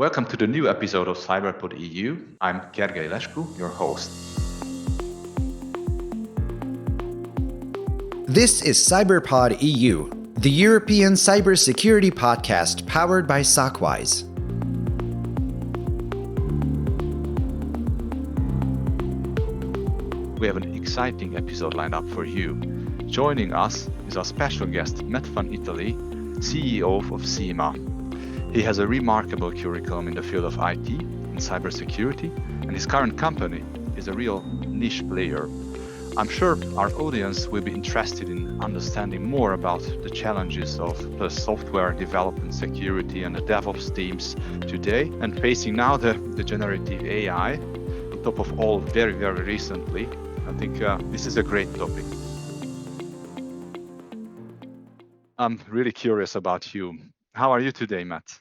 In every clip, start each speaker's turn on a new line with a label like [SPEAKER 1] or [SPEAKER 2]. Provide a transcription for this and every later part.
[SPEAKER 1] Welcome to the new episode of CyberPod EU. I'm Gergely Lescu, your host.
[SPEAKER 2] This is CyberPod EU, the European cybersecurity podcast powered by Sockwise.
[SPEAKER 1] We have an exciting episode lined up for you. Joining us is our special guest, Matt from Italie, CEO of Sema. He has a remarkable curriculum in the field of IT and cybersecurity, and his current company is a real niche player. I'm sure our audience will be interested in understanding more about the challenges of the software development, security, and the DevOps teams today, and facing now the generative AI, on top of all very, very recently. I think this is a great topic. I'm really curious about you. How are you today, Matt?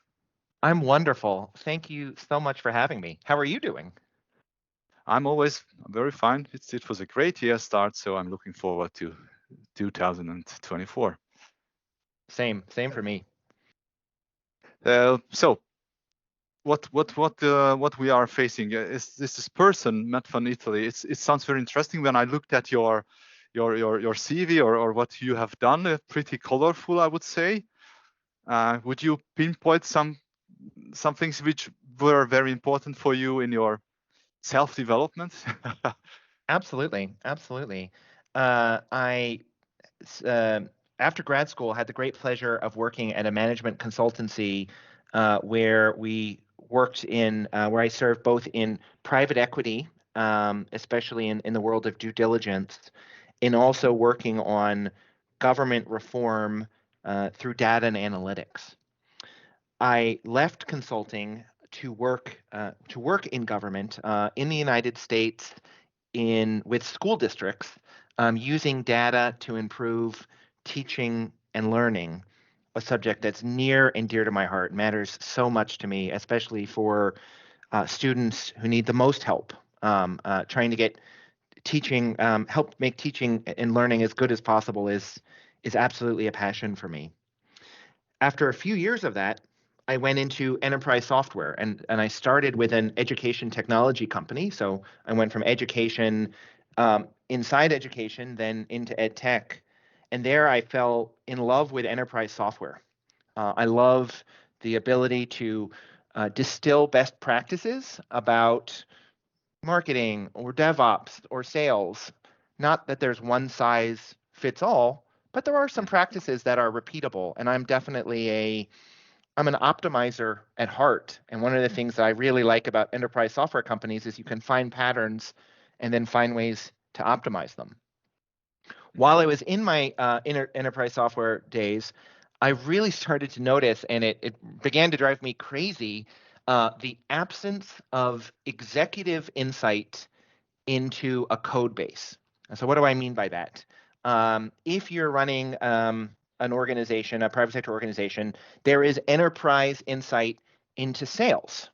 [SPEAKER 3] I'm wonderful. Thank you so much for having me. How are you doing?
[SPEAKER 1] I'm always very fine. It was a great year start, so I'm looking forward to 2024.
[SPEAKER 3] Same for me.
[SPEAKER 1] So, what we are facing is this person, Matt from Italy. It sounds very interesting. When I looked at your CV or what you have done, pretty colorful, I would say. Would you pinpoint some things which were very important for you in your self-development?
[SPEAKER 3] Absolutely. I after grad school had the great pleasure of working at a management consultancy where we worked where I served both in private equity, especially in the world of due diligence, and also working on government reform through data and analytics. I left consulting to work in government in the United States with school districts using data to improve teaching and learning, a subject that's near and dear to my heart, matters so much to me, especially for students who need the most help, trying to get teaching, help make teaching and learning as good as possible is absolutely a passion for me. After a few years of that, I went into enterprise software and I started with an education technology company. So I went from education, inside education, then into ed tech. And there I fell in love with enterprise software. I love the ability to distill best practices about marketing or DevOps or sales. Not that there's one size fits all, but there are some practices that are repeatable. And I'm definitely I'm an optimizer at heart. And one of the things that I really like about enterprise software companies is you can find patterns and then find ways to optimize them. While I was in my enterprise software days, I really started to notice, and it began to drive me crazy, the absence of executive insight into a code base. And so what do I mean by that? If you're running an organization, a private sector organization, there is enterprise insight into sales.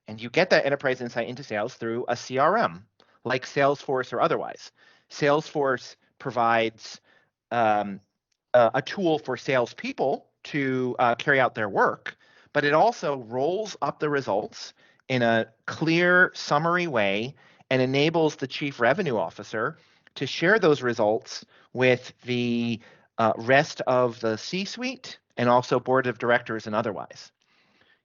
[SPEAKER 3] And you get that enterprise insight into sales through a CRM, like Salesforce or otherwise. Salesforce provides a tool for salespeople to carry out their work, but it also rolls up the results in a clear, summary way and enables the chief revenue officer to share those results with the rest of the C-suite and also board of directors and otherwise.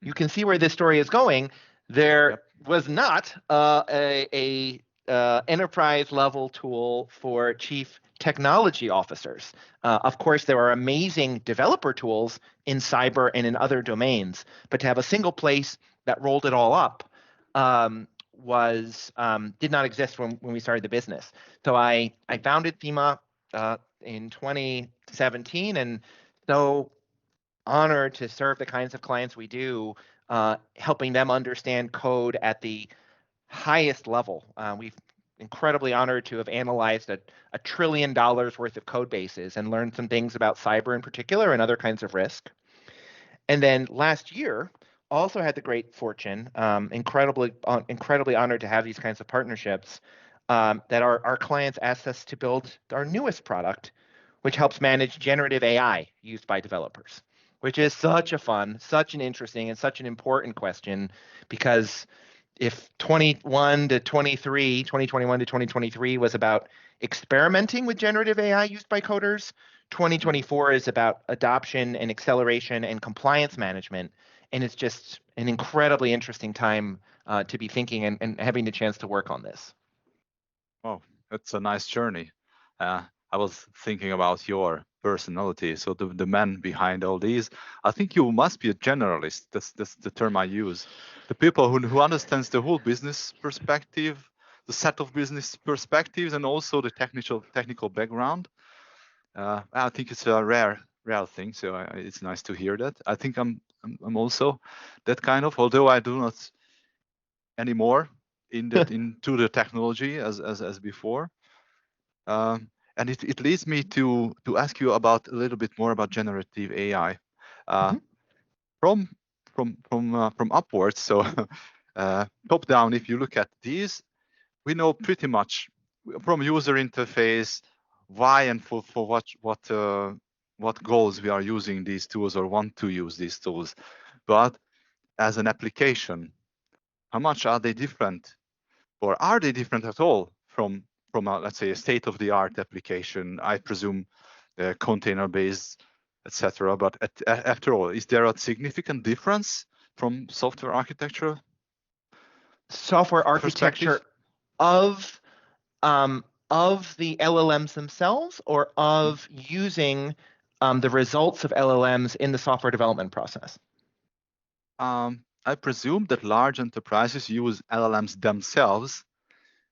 [SPEAKER 3] You can see where this story is going. There was not a enterprise level tool for chief technology officers. Of course, there are amazing developer tools in cyber and in other domains, but to have a single place that rolled it all up did not exist when we started the business. So I founded Sema in 2017, and so honored to serve the kinds of clients we do, helping them understand code at the highest level. We've incredibly honored to have analyzed $1 trillion worth of code bases and learned some things about cyber in particular and other kinds of risk. And then last year, also had the great fortune, incredibly honored to have these kinds of partnerships, that our clients asked us to build our newest product, which helps manage generative AI used by developers, which is such an interesting and such an important question, because if 2021 to 2023 was about experimenting with generative AI used by coders, 2024 is about adoption and acceleration and compliance management. And it's just an incredibly interesting time to be thinking and having the chance to work on this.
[SPEAKER 1] Oh, that's a nice journey. I was thinking about your personality. So the man behind all these, I think you must be a generalist. That's the term I use. The people who understands the whole business perspective, the set of business perspectives, and also the technical background. I think it's a rare thing. So it's nice to hear that. I think I'm also that kind of, although I do not anymore into the technology as before. And it leads me to ask you about a little bit more about generative AI from upwards. So top down, if you look at these, we know pretty much from user interface why and for what goals we are using these tools or want to use these tools. But as an application, how much are they different, or are they different at all from let's say a state-of-the-art application? I presume container-based, etc. But after all, is there a significant difference from software architecture?
[SPEAKER 3] Software architecture of the LLMs themselves, or of using the results of LLMs in the software development process?
[SPEAKER 1] I presume that large enterprises use LLMs themselves,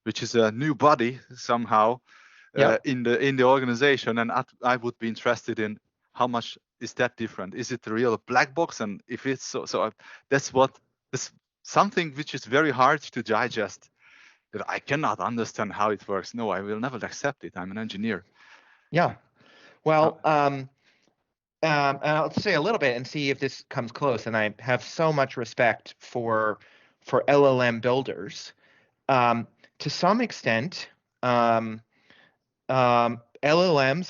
[SPEAKER 1] which is a new body somehow in the organization, and I would be interested in how much is that different. Is it a real black box? And if it's so that's something which is very hard to digest, that I cannot understand how it works. No, I will never accept it. I'm an engineer.
[SPEAKER 3] Yeah. Well, I'll say a little bit and see if this comes close. And I have so much respect for LLM builders. To some extent, LLMs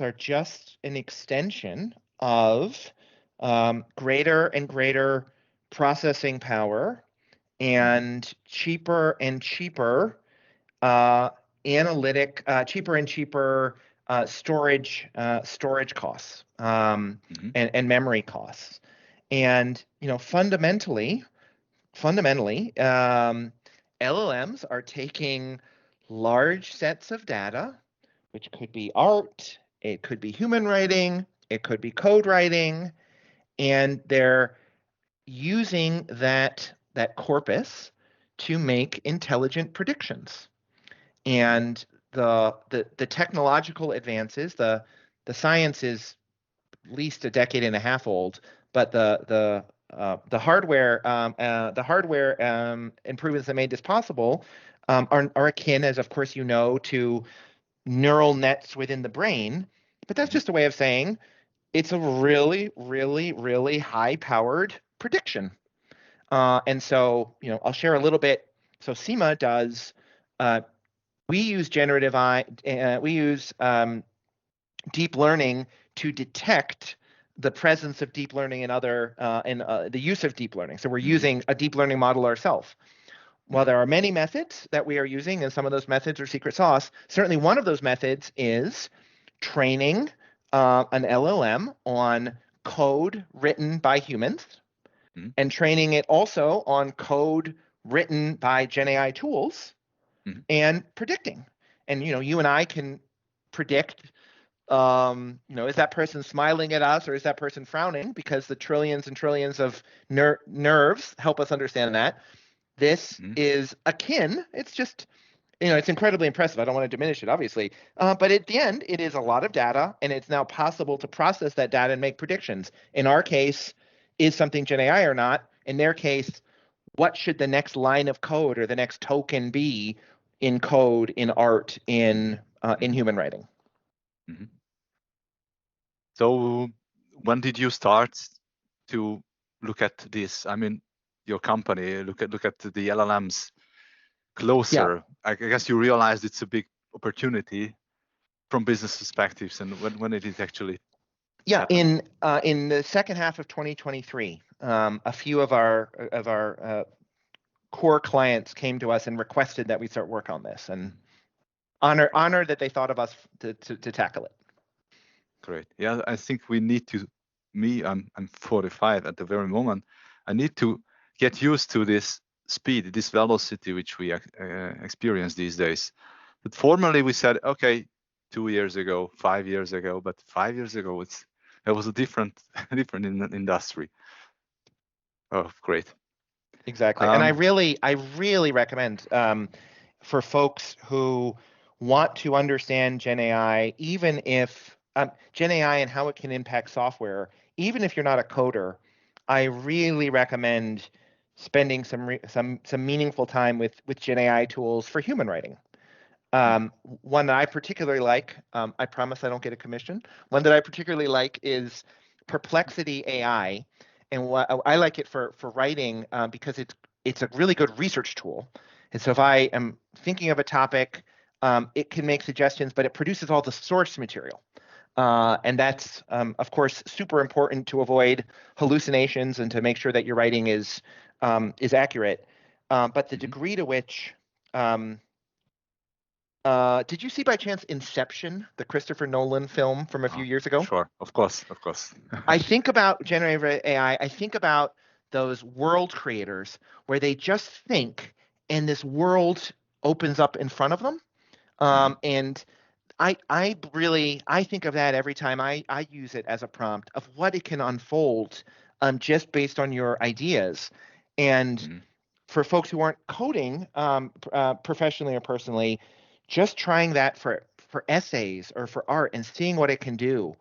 [SPEAKER 3] are just an extension of greater and greater processing power and cheaper and cheaper storage costs and memory costs. And fundamentally, LLMs are taking large sets of data, which could be art, it could be human writing, it could be code writing, and they're using that corpus to make intelligent predictions. And the technological advances, the science is at least a decade and a half old, but the hardware improvements that made this possible are akin, as of course you know, to neural nets within the brain. But that's just a way of saying it's a really, really, really high-powered prediction. And so, I'll share a little bit. So Sema does. We use generative AI. We use deep learning to detect the presence of deep learning and the use of deep learning. So we're using a deep learning model ourselves. While there are many methods that we are using, and some of those methods are secret sauce, certainly one of those methods is training an LLM on code written by humans, and training it also on code written by GenAI tools, and predicting. And you and I can predict, is that person smiling at us or is that person frowning, because the trillions and trillions of nerves help us understand that. This is akin. It's just, it's incredibly impressive. I don't want to diminish it, obviously. But at the end, it is a lot of data, and it's now possible to process that data and make predictions. In our case, is something GenAI or not? In their case, what should the next line of code or the next token be in code, in art, in human writing?
[SPEAKER 1] So when did you start to look at this? I mean, your company look at the LLMs closer. Yeah. I guess you realized it's a big opportunity from business perspectives, and when it is actually
[SPEAKER 3] Yeah,
[SPEAKER 1] happen?
[SPEAKER 3] in the second half of 2023, a few of our core clients came to us and requested that we start work on this, and honored that they thought of us to tackle it.
[SPEAKER 1] Great. Yeah, I think we need to. I'm 45 at the very moment. I need to get used to this speed, this velocity which we experience these days. But formerly we said, okay, 2 years ago, 5 years ago, but 5 years ago it was a different different industry. Oh, great.
[SPEAKER 3] Exactly. And I really recommend for folks who want to understand GenAI, even if GenAI and how it can impact software, even if you're not a coder, I really recommend spending some meaningful time with GenAI tools for human writing. One that I particularly like, I promise I don't get a commission. One that I particularly like is Perplexity AI, and I like it for writing because it's a really good research tool. And so if I am thinking of a topic, it can make suggestions, but it produces all the source material. And that's, of course, super important to avoid hallucinations and to make sure that your writing is accurate. But the degree to which did you see by chance Inception, the Christopher Nolan film from a few years ago?
[SPEAKER 1] Sure, of course, of course.
[SPEAKER 3] I think about generative AI, I think about those world creators where they just think and this world opens up in front of them. And I think of that every time I use it as a prompt of what it can unfold just based on your ideas. And for folks who aren't coding professionally or personally, just trying that for essays or for art and seeing what it can do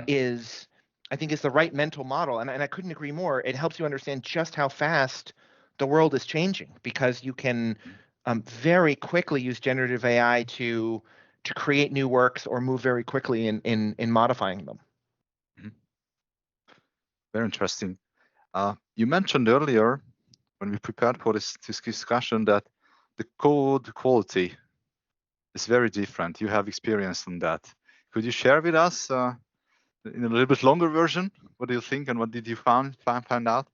[SPEAKER 3] is, I think, is the right mental model. And I couldn't agree more. It helps you understand just how fast the world is changing because you can very quickly use generative AI to create new works or move very quickly in modifying them.
[SPEAKER 1] Very interesting. You mentioned earlier when we prepared for this discussion that the code quality is very different. You have experience on that. Could you share with us in a little bit longer version? What do you think, and what did you find out?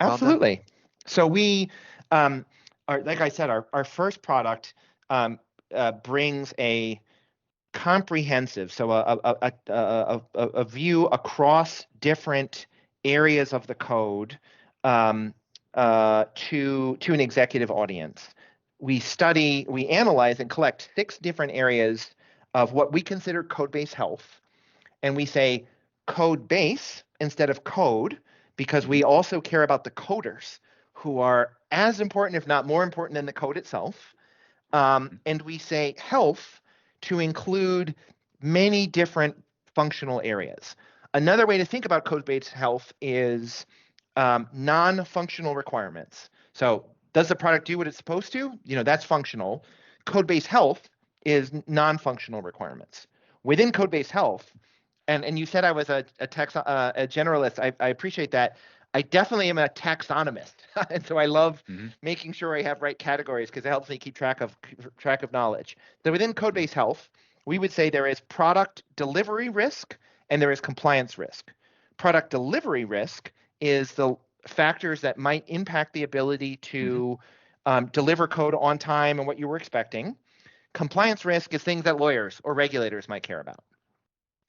[SPEAKER 3] Absolutely. So we, like I said, our first product brings a comprehensive, so a view across different areas of the code to an executive audience. We analyze and collect 6 different areas of what we consider code base health, and we say code base instead of code because we also care about the coders who are as important, if not more important, than the code itself. And we say health to include many different functional areas. Another way to think about code-based health is non-functional requirements. So does the product do what it's supposed to? That's functional. Code-based health is non-functional requirements. Within code-based health, and you said I was a generalist. I appreciate that. I definitely am a taxonomist, and so I love making sure I have right categories because it helps me keep track of knowledge. So within code-based health, we would say there is product delivery risk and there is compliance risk. Product delivery risk is the factors that might impact the ability to deliver code on time and what you were expecting. Compliance risk is things that lawyers or regulators might care about.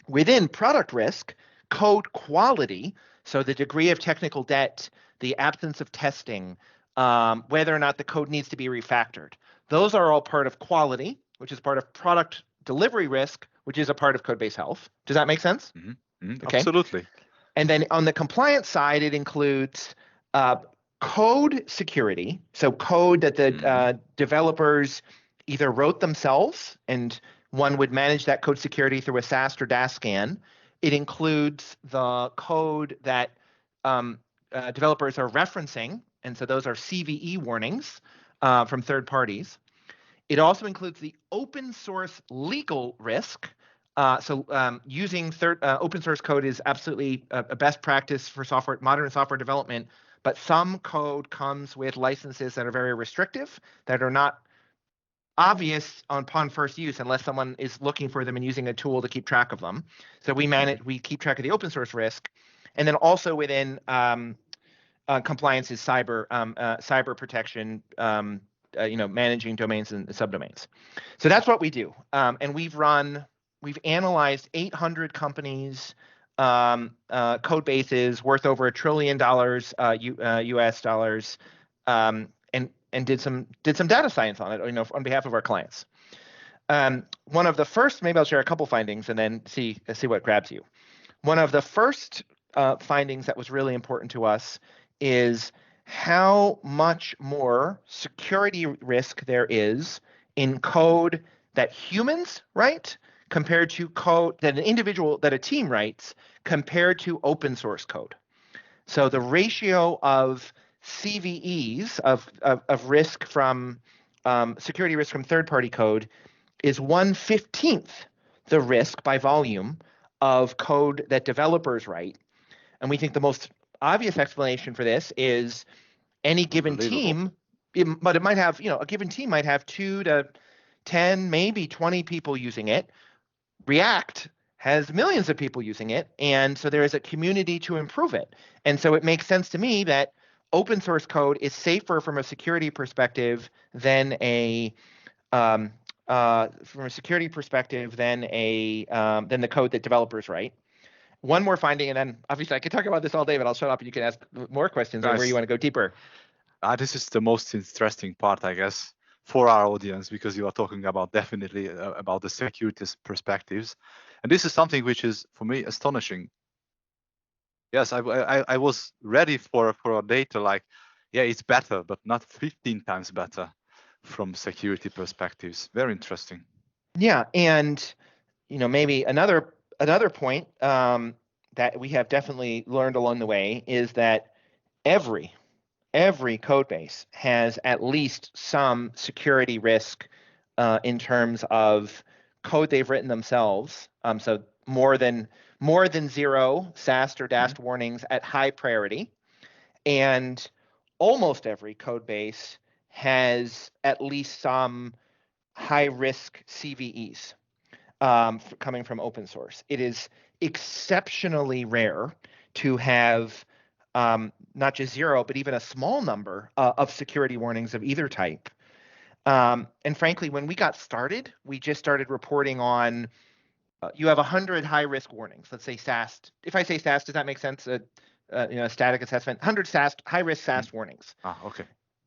[SPEAKER 3] Within product risk, code quality, so the degree of technical debt, the absence of testing, whether or not the code needs to be refactored. Those are all part of quality, which is part of product delivery risk, which is a part of code-based health. Does that make sense? Okay.
[SPEAKER 1] Absolutely.
[SPEAKER 3] And then on the compliance side, it includes code security, so code that the developers either wrote themselves, and one would manage that code security through a SAST or DAS scan. It includes the code that developers are referencing, and so those are CVE warnings from third parties. It also includes the open source legal risk. Using open source code is absolutely a best practice for modern software development, but some code comes with licenses that are very restrictive, that are not obvious upon first use unless someone is looking for them and using a tool to keep track of them. So we keep track of the open source risk, and then also within compliance is cyber protection, managing domains and subdomains. So that's what we do, and we've analyzed 800 companies. Code bases worth over $1 trillion US dollars, and did some data science on it, on behalf of our clients. One of the first, maybe I'll share a couple findings and then see what grabs you. One of the first findings that was really important to us is how much more security risk there is in code that humans write compared to code that a team writes compared to open source code. So the ratio of CVEs of risk from security risk from third-party code is 1/15 the risk by volume of code that developers write. And we think the most obvious explanation for this is any given team, but it might have, a given team might have 2 to 10, maybe 20 people using it. React has millions of people using it, and so there is a community to improve it. And so it makes sense to me that open source code is safer from a security perspective than the code that developers write. One more finding, and then obviously I could talk about this all day, but I'll shut up and you can ask more questions on where you want to go deeper.
[SPEAKER 1] This is the most interesting part, I guess, for our audience, because you are talking about definitely about the security perspectives. And this is something which is, for me, astonishing. Yes, I was ready for a data like, yeah, it's better, but not 15 times better from security perspectives. Very interesting.
[SPEAKER 3] Yeah, and maybe another point that we have definitely learned along the way is that every code base has at least some security risk in terms of code they've written themselves. So more than 0 SAST or DAST warnings at high priority, and almost every code base has at least some high risk CVEs. Coming from open source. It is exceptionally rare to have not just 0, but even a small number of security warnings of either type. And frankly, when we got started, we just started reporting on, you have 100 high-risk warnings. Let's say SAST. If I say SAST, does that make sense? A static assessment, 100 SAST, high-risk SAST warnings.
[SPEAKER 1] Okay.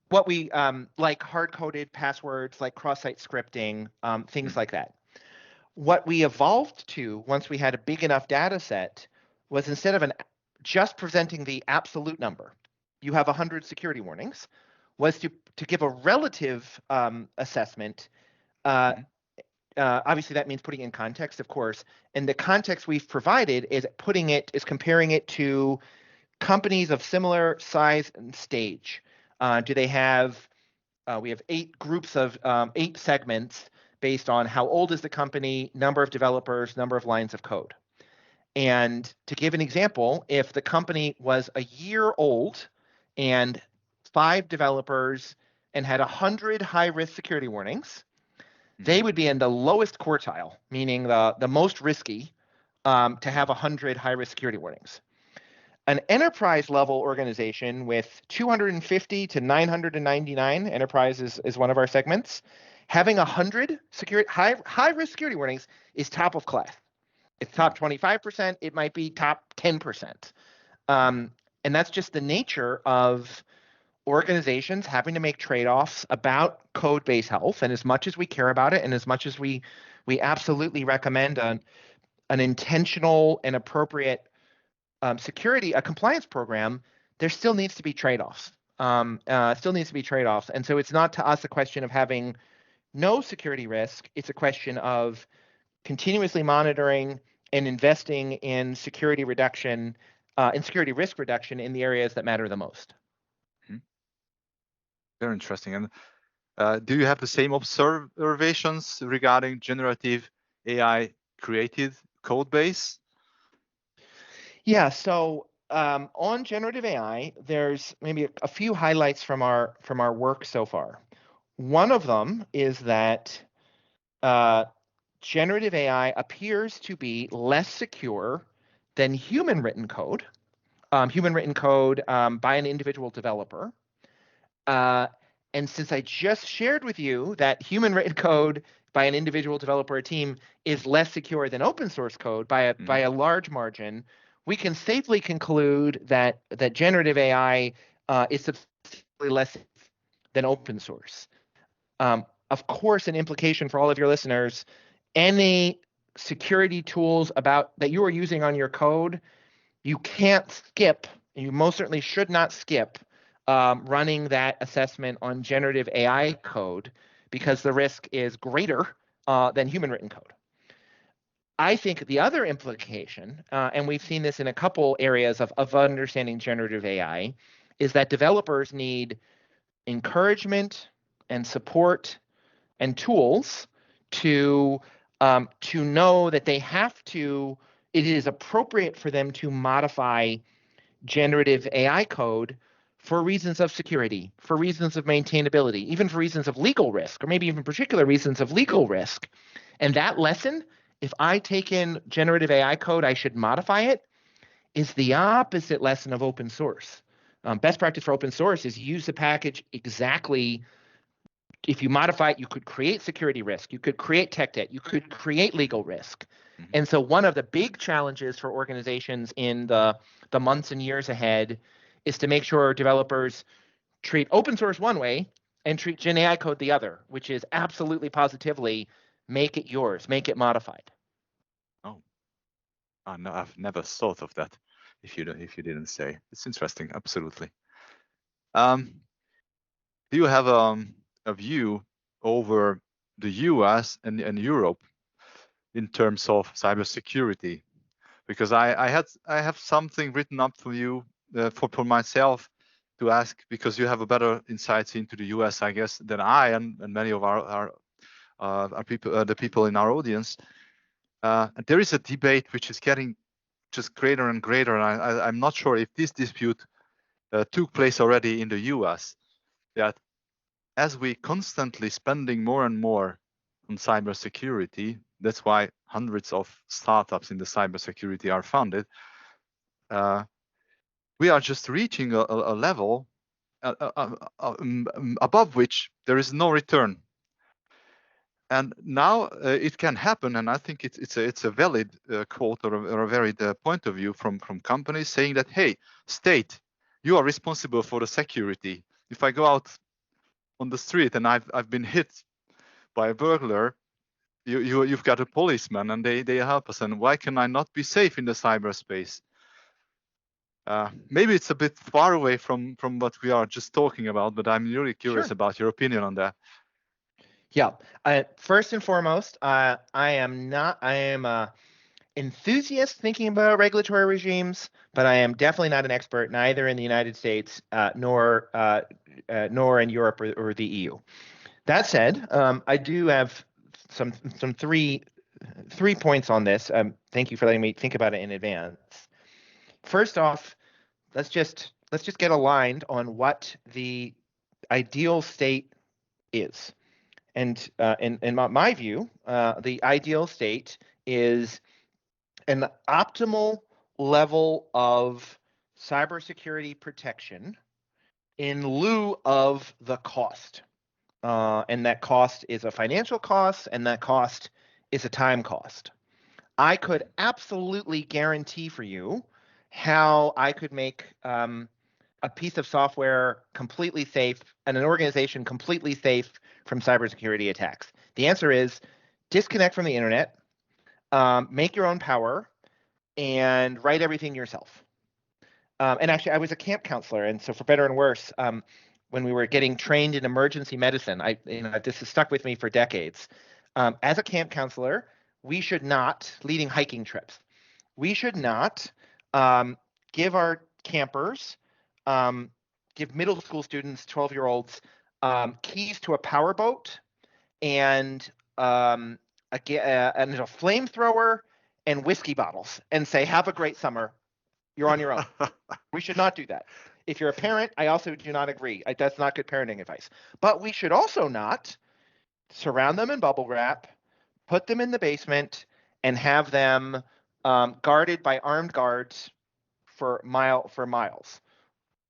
[SPEAKER 3] What we like hard-coded passwords, like cross-site scripting, things like that. What we evolved to once we had a big enough data set was, instead of just presenting the absolute number, you have 100 security warnings, was to give a relative assessment. Obviously, that means putting in context, of course. And the context we've provided is comparing it to companies of similar size and stage. Do they have? We have 8 groups of 8 segments based on how old is the company, number of developers, number of lines of code. And to give an example, if the company was a year old and 5 developers and had 100 high-risk security warnings, they would be in the lowest quartile, meaning the most risky, to have 100 high-risk security warnings. An enterprise-level organization with 250 to 999, enterprise is one of our segments, having 100 high-risk security warnings is top of class. It's top 25%. It might be top 10%. And that's just the nature of organizations having to make trade-offs about code base health. And as much as we care about it, and as much as we absolutely recommend an intentional and appropriate a compliance program, there still needs to be trade-offs. And so it's not to us a question of having no security risk. It's a question of continuously monitoring and investing in security reduction, in security risk reduction in the areas that matter the most.
[SPEAKER 1] Very interesting. And do you have the same observations regarding generative AI created code base?
[SPEAKER 3] Yeah, so on generative AI, there's maybe a few highlights from our work so far. One of them is that generative AI appears to be less secure than human written code by an individual developer. And since I just shared with you that human written code by an individual developer or team is less secure than open source code by a large margin, we can safely conclude that generative AI is substantially less than open source. Of course, an implication for all of your listeners, any security tools that you are using on your code, you can't skip, and you most certainly should not skip running that assessment on generative AI code, because the risk is greater than human written code. I think the other implication, and we've seen this in a couple areas of understanding generative AI, is that developers need encouragement and support and tools to know that it is appropriate for them to modify generative AI code for reasons of security, for reasons of maintainability, even for reasons of legal risk, or maybe even particular reasons of legal risk. And that lesson, if I take in generative AI code, I should modify it, is the opposite lesson of open source. Best practice for open source is use the package exactly. If you modify it, you could create security risk, you could create tech debt, you could create legal risk. And so one of the big challenges for organizations in the months and years ahead is to make sure developers treat open source one way and treat GenAI code the other, which is absolutely positively make it yours, make it modified.
[SPEAKER 1] Oh, no, I've never thought of that. If you didn't say, it's interesting. Absolutely. Do you have a view over the US and Europe in terms of cybersecurity? Because I have something written up for you for myself to ask, because you have a better insights into the US, I guess, than I and many of our people, the people in our audience. There is a debate which is getting just greater and greater, and I'm not sure if this dispute took place already in the US. That as we constantly spending more and more on cybersecurity, that's why hundreds of startups in the cybersecurity are founded. We are just reaching a level above which there is no return. And now it can happen, and I think it's a valid quote or a valid point of view from companies saying that, hey, state, you are responsible for the security. If I go out on the street and I've been hit by a burglar, you've got a policeman and they help us. And why can I not be safe in the cyberspace? Maybe it's a bit far away from what we are just talking about, but I'm really curious about your opinion on that.
[SPEAKER 3] Yeah. First and foremost, I am a enthusiast thinking about regulatory regimes, but I am definitely not an expert, neither in the United States nor in Europe or the EU. That said, I do have some three points on this. Thank you for letting me think about it in advance. First off, let's just get aligned on what the ideal state is. And in my view, the ideal state is an optimal level of cybersecurity protection in lieu of the cost. And that cost is a financial cost, and that cost is a time cost. I could absolutely guarantee for you how I could make a piece of software completely safe and an organization completely safe from cybersecurity attacks. The answer is disconnect from the internet, make your own power, and write everything yourself. And actually, I was a camp counselor, and so for better and worse, when we were getting trained in emergency medicine, this has stuck with me for decades. As a camp counselor, we should not, leading hiking trips, we should not give our campers, give middle school students, 12-year-olds, keys to a powerboat and a flamethrower and whiskey bottles and say, have a great summer. You're on your own. We should not do that. If you're a parent, I also do not agree. That's not good parenting advice. But we should also not surround them in bubble wrap, put them in the basement, and have them guarded by armed guards for miles.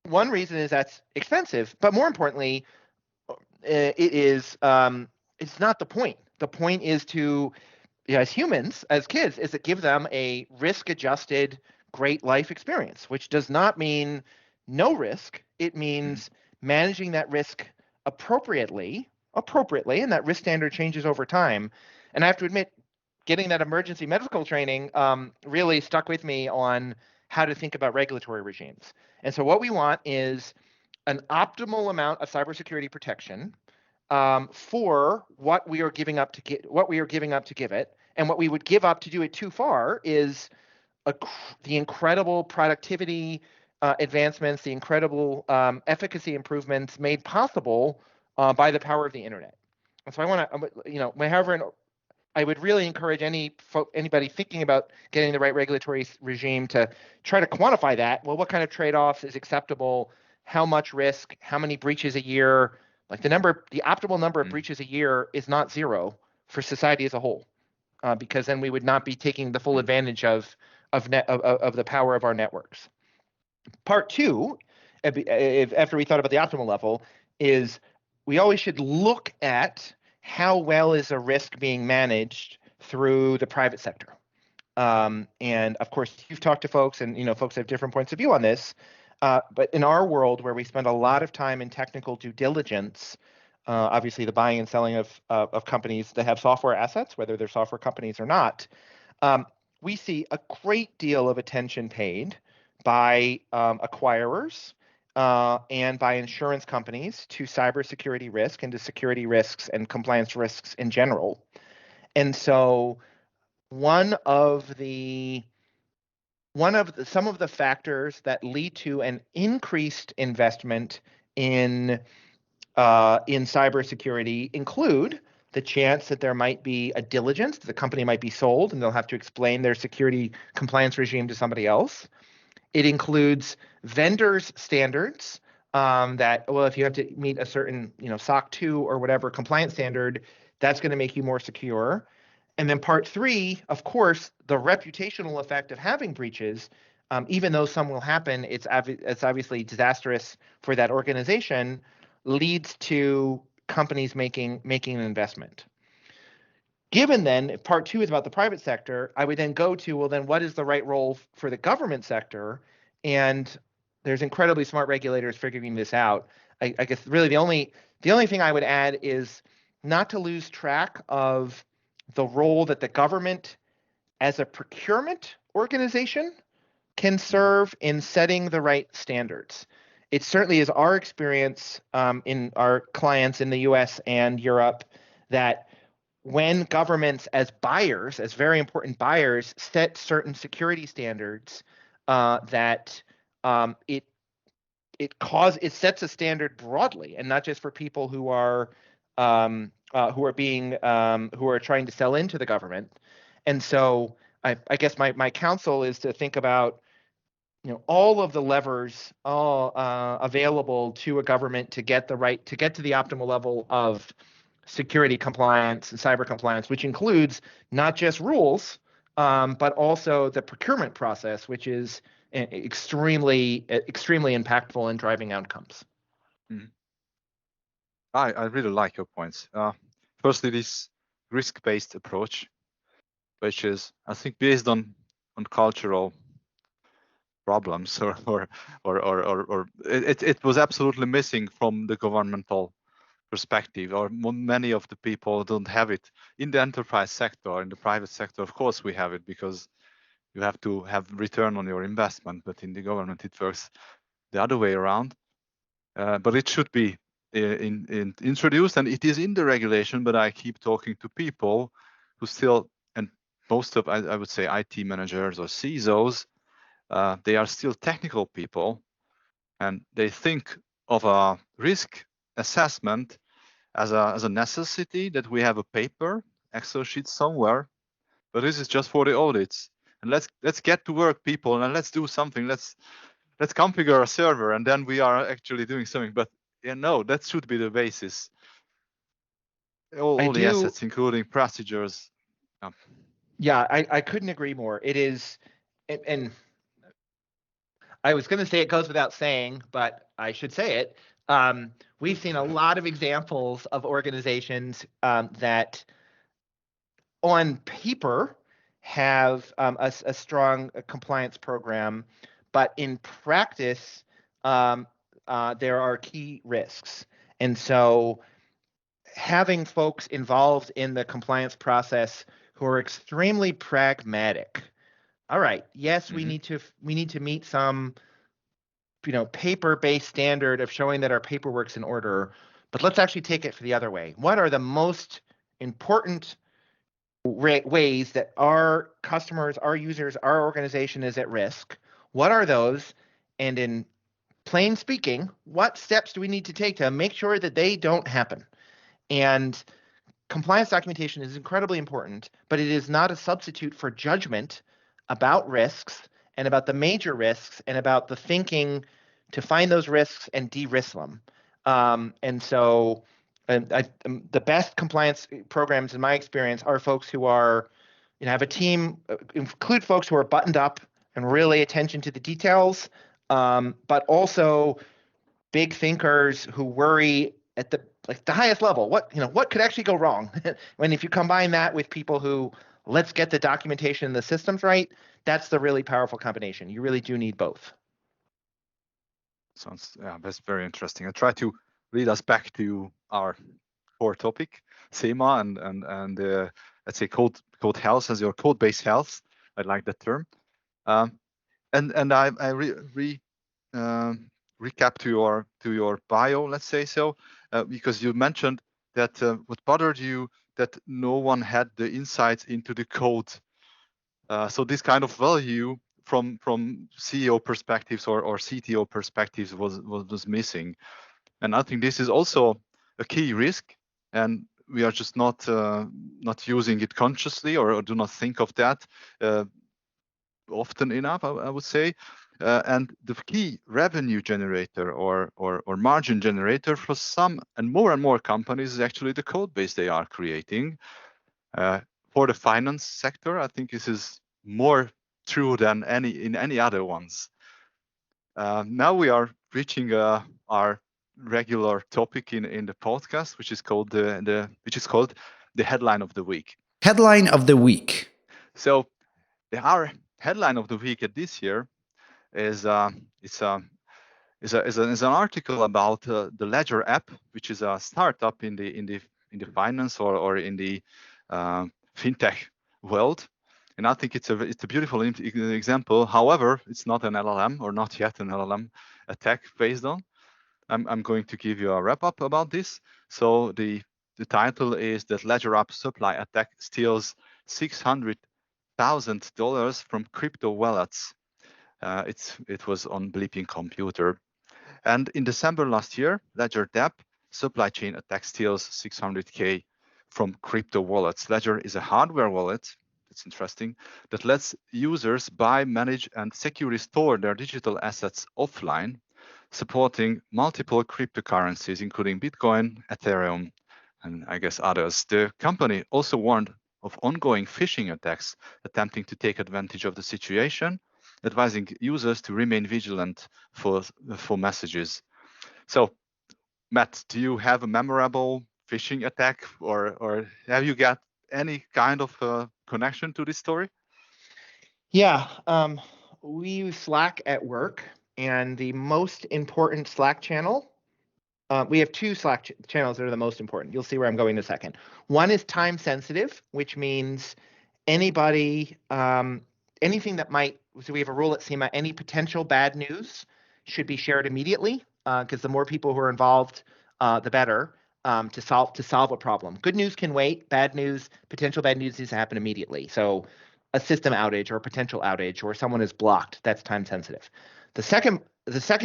[SPEAKER 3] One reason is that's expensive, but more importantly, it's not the point. The point is to, as humans, as kids, is to give them a risk-adjusted, great life experience, which does not mean no risk. It means managing that risk appropriately, and that risk standard changes over time. And I have to admit, getting that emergency medical training really stuck with me on how to think about regulatory regimes. And so what we want is an optimal amount of cybersecurity protection for what we are giving up to give it, and what we would give up to do it too far is the incredible productivity advancements, the incredible efficacy improvements made possible by the power of the internet. And so I want to, however, I would really encourage anybody thinking about getting the right regulatory regime to try to quantify that. Well, what kind of trade-offs is acceptable? How much risk? How many breaches a year? Like the optimal number of breaches a year is not 0 for society as a whole, because then we would not be taking the full advantage of the power of our networks. Part 2, after we thought about the optimal level, is we always should look at how well is a risk being managed through the private sector. And of course, you've talked to folks, and folks have different points of view on this. But in our world, where we spend a lot of time in technical due diligence, obviously the buying and selling of companies that have software assets, whether they're software companies or not, we see a great deal of attention paid by acquirers and by insurance companies to cybersecurity risk and to security risks and compliance risks in general. And so some of the factors that lead to an increased investment in cybersecurity include the chance that there might be a diligence, the company might be sold and they'll have to explain their security compliance regime to somebody else. It includes vendors' standards that, well, if you have to meet a certain, SOC 2 or whatever compliance standard, that's going to make you more secure. And then part 3, of course, the reputational effect of having breaches, even though some will happen, it's obviously disastrous for that organization, leads to companies making an investment. Given then, if part 2 is about the private sector, I would then go to, well, then what is the right role for the government sector? And there's incredibly smart regulators figuring this out. I guess really the only thing I would add is not to lose track of the role that the government as a procurement organization can serve in setting the right standards. It certainly is our experience in our clients in the US and Europe that when governments as buyers, as very important buyers, set certain security standards, that it sets a standard broadly, and not just for people who are trying to sell into the government. And so I guess my counsel is to think about all of the levers available to a government to get to the optimal level of security compliance and cyber compliance, which includes not just rules, but also the procurement process, which is extremely impactful in driving outcomes.
[SPEAKER 1] I really like your points. Firstly, this risk-based approach, which is, I think, based on cultural problems, or it was absolutely missing from the governmental perspective, or many of the people don't have it. In the enterprise sector, in the private sector, of course we have it, because you have to have return on your investment, but in the government it works the other way around. But it should be introduced, and it is in the regulation, but I keep talking to people who still, and most of, I would say, IT managers or CISOs, they are still technical people, and they think of a risk assessment as a necessity, that we have a paper, Excel sheet somewhere, but this is just for the audits. And let's get to work, people, and let's do something. Let's let's configure a server and then we are actually doing something. But yeah, no, that should be the basis. All the assets, including procedures.
[SPEAKER 3] Yeah, I couldn't agree more. It is, and I was going to say it goes without saying, but I should say it. We've seen a lot of examples of organizations that on paper have a strong compliance program, but in practice, there are key risks. And so having folks involved in the compliance process who are extremely pragmatic. All right, yes, we need to meet some paper-based standard of showing that our paperwork's in order, but let's actually take it for the other way. What are the most important ways that our customers, our users, our organization is at risk? What are those? And in plain speaking, what steps do we need to take to make sure that they don't happen? And compliance documentation is incredibly important, but it is not a substitute for judgment about risks and about the major risks and about the thinking to find those risks and de-risk them. And so the best compliance programs in my experience are folks who are, have a team, include folks who are buttoned up and really attention to the details, but also big thinkers who worry at the highest level. What could actually go wrong? When if you combine that with people who let's get the documentation and the systems right, that's the really powerful combination. You really do need both.
[SPEAKER 1] That's very interesting. I try to lead us back to our core topic, Sema, and let's say code health as your code base health. I like that term. And I recap to your bio, let's say so, because you mentioned that what bothered you that no one had the insights into the code. So this kind of value from CEO perspectives or CTO perspectives was missing, and I think this is also a key risk, and we are just not using it consciously or do not think of that often enough, I would say. And the key revenue generator or margin generator for some and more companies is actually the code base they are creating. For the finance sector, I think this is more true than any other ones. Now we are reaching our regular topic in the podcast, which is called the headline of the week.
[SPEAKER 2] Headline of the week.
[SPEAKER 1] So our headline of the week at this year is an article about the Ledger app, which is a startup in the finance or in the fintech world, and I think it's a beautiful example. However, it's not an LLM or not yet an LLM attack based on. I'm going to give you a wrap up about this. So the title is that Ledger app supply attack steals $600,000 from crypto wallets. It was on Bleeping Computer. And in December last year, Ledger dApp supply chain attack steals 600K from crypto wallets. Ledger is a hardware wallet, it's interesting, that lets users buy, manage, and securely store their digital assets offline, supporting multiple cryptocurrencies, including Bitcoin, Ethereum, and I guess others. The company also warned of ongoing phishing attacks attempting to take advantage of the situation, advising users to remain vigilant for messages. So, Matt, do you have a memorable phishing attack, or have you got any kind of connection to this story?
[SPEAKER 3] Yeah, we use Slack at work, and the most important Slack channel. We have two Slack channels that are the most important. You'll see where I'm going in a second. One is time sensitive, which means anybody, anything that might. So we have a rule at Sema: any potential bad news should be shared immediately, because the more people who are involved, the better. To solve a problem. Good news can wait. Potential bad news needs to happen immediately. So a system outage or a potential outage or someone is blocked, that's time sensitive. The second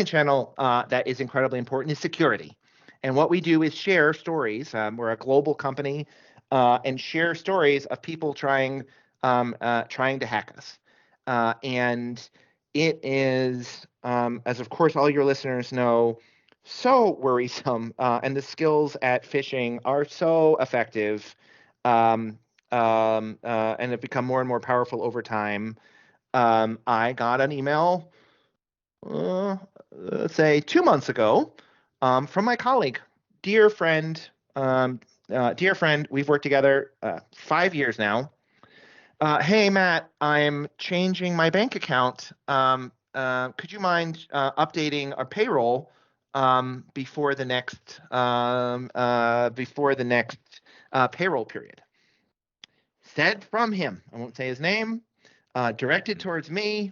[SPEAKER 3] channel that is incredibly important is security. And what we do is share stories. We're a global company and share stories of people trying to hack us. And it is, as of course all your listeners know, so worrisome, and the skills at phishing are so effective, and have become more and more powerful over time. I got an email, let's say 2 months ago, from my colleague, dear friend, we've worked together 5 years now. Hey, Matt, I'm changing my bank account. Could you mind updating our payroll before the next payroll period? Said from him. I won't say his name. Directed towards me.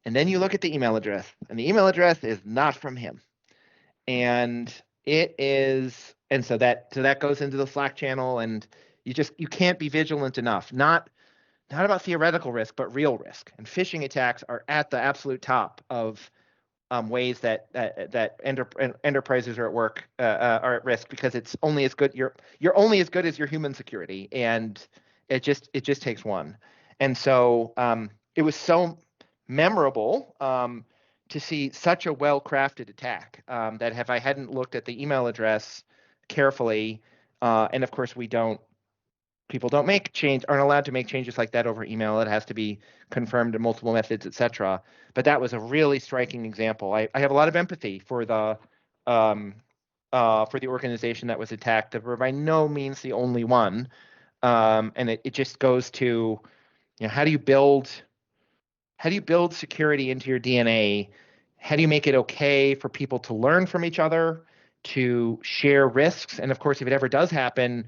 [SPEAKER 3] And then you look at the email address, and the email address is not from him. And it is, and so that goes into the Slack channel, and you can't be vigilant enough. Not about theoretical risk, but real risk. And phishing attacks are at the absolute top of ways that enterprises are at work, are at risk, because it's only as good, you're only as good as your human security, and it just takes one. And so it was so memorable to see such a well-crafted attack, that if I hadn't looked at the email address carefully, and of course people aren't allowed to make changes like that over email. It has to be confirmed in multiple methods, etc. But that was a really striking example. I have a lot of empathy for the organization that was attacked. They were by no means the only one. And it just goes to, how do you build security into your DNA? How do you make it okay for people to learn from each other, to share risks? And of course, if it ever does happen,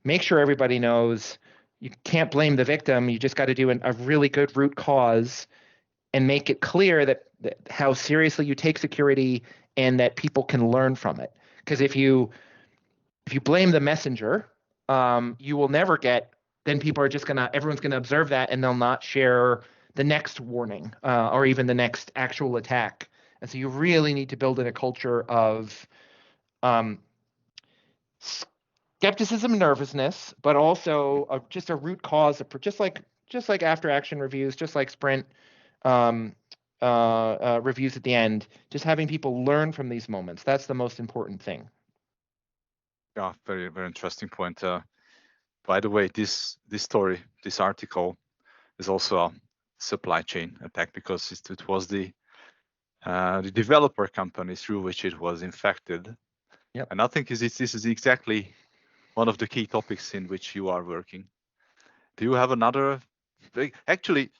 [SPEAKER 3] make sure everybody knows you can't blame the victim. You just got to do a really good root cause and make it clear that how seriously you take security and that people can learn from it. Because if you blame the messenger, you will never then people are just everyone's going to observe that, and they'll not share the next warning or even the next actual attack. And so you really need to build in a culture of skepticism, nervousness, but also just a root cause, just like after action reviews, just like sprint reviews at the end, just having people learn from these moments. That's the most important thing.
[SPEAKER 1] Yeah, very, very interesting point. By the way, this article is also a supply chain attack, because it was the developer company through which it was infected.
[SPEAKER 3] Yep.
[SPEAKER 1] And I think this is exactly one of the key topics in which you are working. Do you have another? Actually,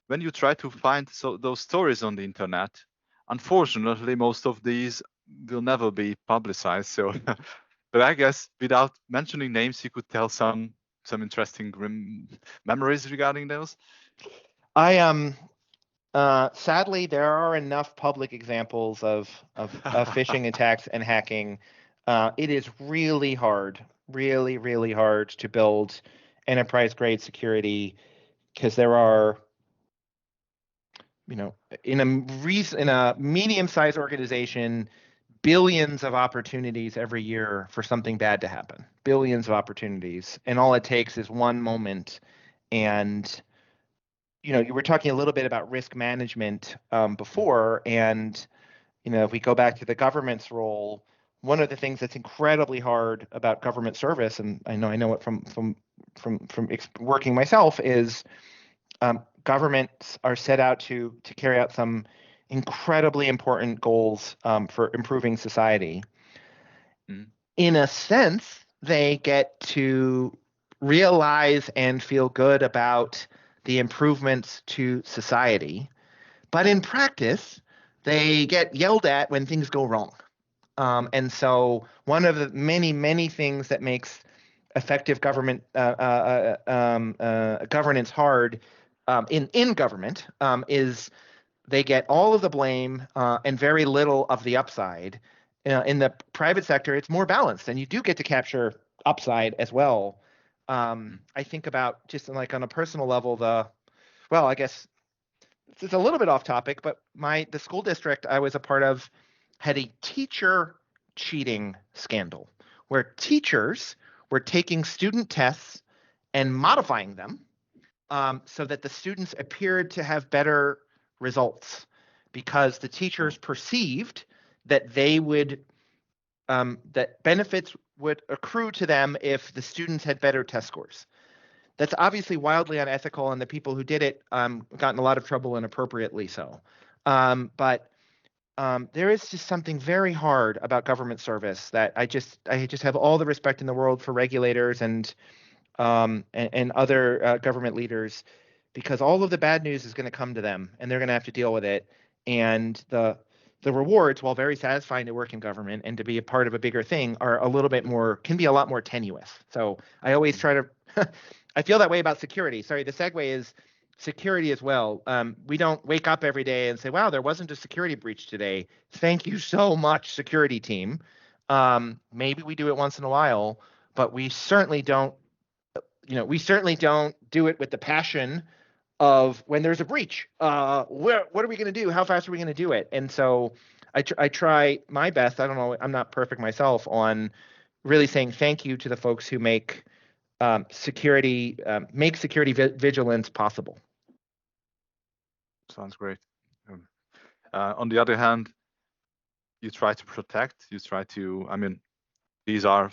[SPEAKER 1] when you try to find those stories on the internet, unfortunately, most of these will never be publicized. So, but I guess without mentioning names, you could tell some interesting memories regarding those.
[SPEAKER 3] Sadly, there are enough public examples of phishing attacks and hacking. It is really hard to build enterprise-grade security, because there are, in a medium-sized organization, billions of opportunities every year for something bad to happen. Billions of opportunities, and all it takes is one moment. And you were talking a little bit about risk management before, and if we go back to the government's role, one of the things that's incredibly hard about government service, and I know it from working myself, is governments are set out to carry out some incredibly important goals for improving society. Mm. In a sense, they get to realize and feel good about the improvements to society, but in practice, they get yelled at when things go wrong. And so one of the many things that makes effective government governance hard in government is they get all of the blame and very little of the upside. In the private sector, it's more balanced, and you do get to capture upside as well. I think about, just like on a personal level, I guess it's a little bit off topic, but the school district I was a part of had a teacher cheating scandal where teachers were taking student tests and modifying them so that the students appeared to have better results because the teachers perceived that they would that benefits would accrue to them if the students had better test scores. That's obviously wildly unethical, and the people who did it got in a lot of trouble, and appropriately so. But there is just something very hard about government service that I just have all the respect in the world for regulators and other government leaders, because all of the bad news is going to come to them, and they're going to have to deal with it. And the rewards, while very satisfying to work in government and to be a part of a bigger thing, are can be a lot more tenuous. So I always try to, I feel that way about security. Sorry, the segue is security as well. We don't wake up every day and say, wow, there wasn't a security breach today. Thank you so much, security team. Maybe we do it once in a while, but we certainly don't do it with the passion of when there's a breach. What are we going to do? How fast are we going to do it? And so I try my best. I don't know. I'm not perfect myself on really saying thank you to the folks who make security vigilance possible.
[SPEAKER 1] Sounds great. On the other hand, you try to protect. These are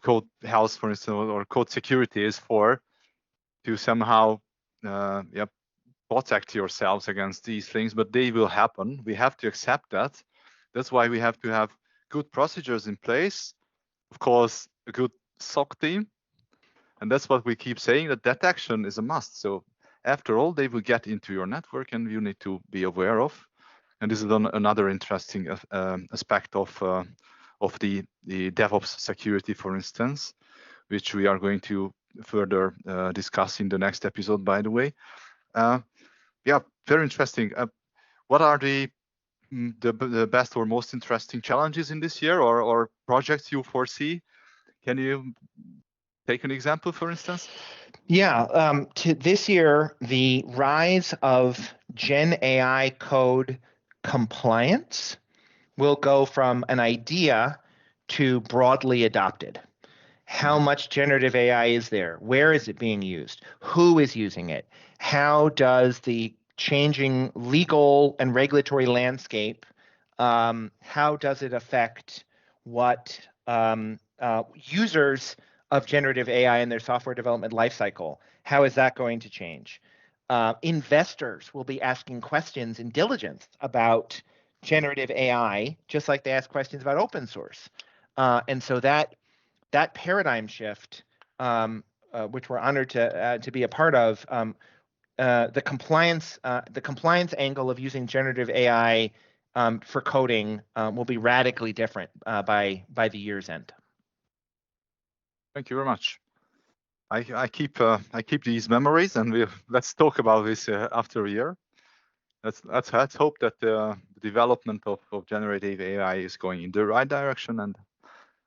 [SPEAKER 1] code health, for instance, or code security is for to somehow protect yourselves against these things, but they will happen. We have to accept that. That's why we have to have good procedures in place. Of course, a good SOC team. And that's what we keep saying, that detection is a must. So after all, they will get into your network and you need to be aware of. And this is another interesting aspect of the DevOps security, for instance, which we are going to further discuss in the next episode, by the way. Very interesting. What are the best or most interesting challenges in this year, or projects you foresee? Can you take an example, for instance?
[SPEAKER 3] Yeah, to this year, the rise of GenAI code compliance will go from an idea to broadly adopted. How much generative AI is there? Where is it being used? Who is using it? How does the changing legal and regulatory landscape, how does it affect what users of generative AI in their software development lifecycle? How is that going to change? Investors will be asking questions in diligence about generative AI, just like they ask questions about open source. And so that paradigm shift, which we're honored to be a part of, the compliance angle of using generative AI for coding will be radically different by the year's end.
[SPEAKER 1] Thank you very much. I keep these memories, and let's talk about this after a year. Let's hope that the development of generative AI is going in the right direction, and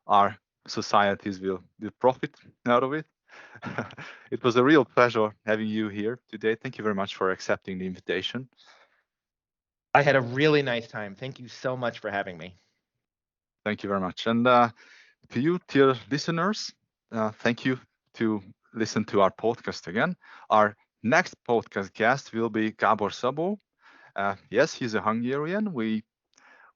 [SPEAKER 1] our societies will profit out of it. It was a real pleasure having you here today. Thank you very much for accepting the invitation.
[SPEAKER 3] I had a really nice time. Thank you so much for having me.
[SPEAKER 1] Thank you very much. And to you, dear listeners, thank you to listen to our podcast again. Our next podcast guest will be Gábor Szabó. Yes, he's a Hungarian. We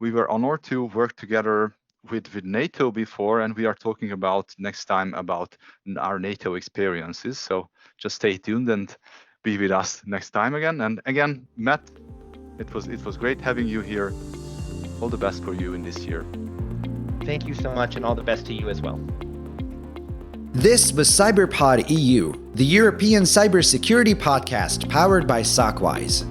[SPEAKER 1] were honored to work together with NATO before, and we are talking about next time about our NATO experiences. So just stay tuned and be with us next time again. And again, Matt, it was great having you here. All the best for you in this year.
[SPEAKER 3] Thank you so much, and all the best to you as well.
[SPEAKER 2] This was CyberPod EU, the European cybersecurity podcast powered by Sockwise.